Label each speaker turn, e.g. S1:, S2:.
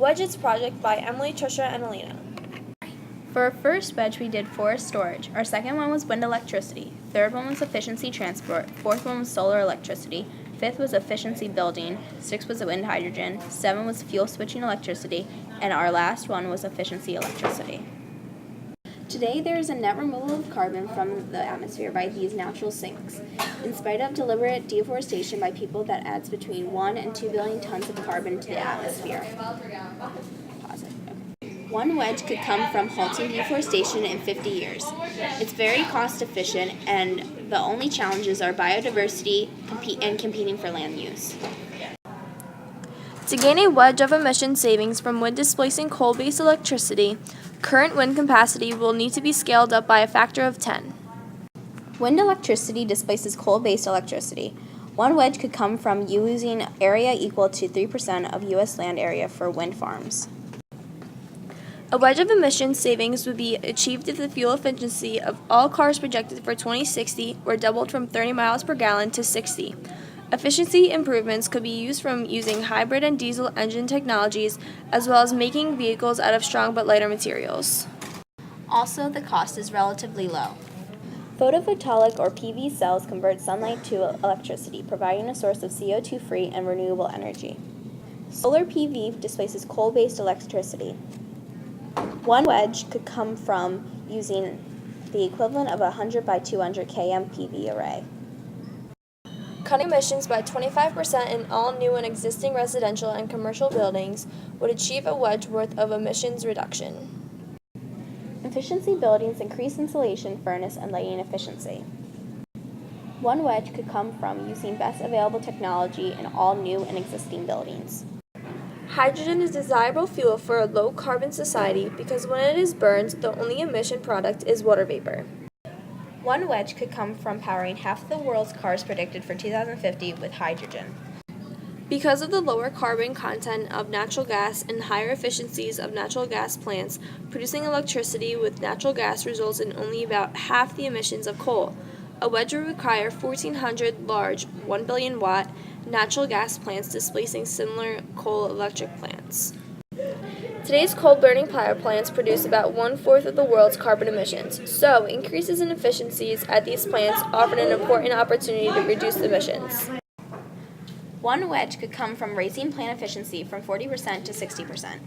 S1: Wedge's project by Emily, Trisha, and Elena.
S2: For our first wedge, we did forest storage. Our second one was wind electricity. Third one was efficiency transport. Fourth one was solar electricity. Fifth was efficiency building. Sixth was wind hydrogen. Seven was fuel switching electricity. And our last one was efficiency electricity. Today, there is a net removal of carbon from the atmosphere by these natural sinks. In spite of deliberate deforestation by people that adds between 1 and 2 billion tons of carbon to the atmosphere. Pause it. Okay. One wedge could come from halting deforestation in 50 years. It's very cost efficient, and the only challenges are biodiversity and competing for land use.
S1: To gain a wedge of emission savings from wind displacing coal-based electricity, current wind capacity will need to be scaled up by a factor of 10.
S2: Wind electricity displaces coal-based electricity. One wedge could come from using area equal to 3% of U.S. land area for wind farms.
S1: A wedge of emission savings would be achieved if the fuel efficiency of all cars projected for 2060 were doubled from 30 miles per gallon to 60. Efficiency improvements could be used from using hybrid and diesel engine technologies, as well as making vehicles out of strong but lighter materials.
S2: Also, the cost is relatively low. Photovoltaic or PV cells convert sunlight to electricity, providing a source of CO2-free and renewable energy. Solar PV displaces coal-based electricity. One wedge could come from using the equivalent of a 100 by 200 km PV array.
S1: Cutting emissions by 25% in all new and existing residential and commercial buildings would achieve a wedge worth of emissions reduction.
S2: Efficiency buildings increase insulation, furnace, and lighting efficiency. One wedge could come from using best available technology in all new and existing buildings.
S1: Hydrogen is a desirable fuel for a low-carbon society because when it is burned, the only emission product is water vapor.
S2: One wedge could come from powering half of the world's cars predicted for 2050 with hydrogen.
S1: Because of the lower carbon content of natural gas and higher efficiencies of natural gas plants, producing electricity with natural gas results in only about half the emissions of coal. A wedge would require 1,400 large, 1 billion watt natural gas plants displacing similar coal electric plants. Today's coal-burning power plants produce about 1/4 of the world's carbon emissions, so increases in efficiencies at these plants offer an important opportunity to reduce emissions.
S2: One wedge could come from raising plant efficiency from 40% to 60%.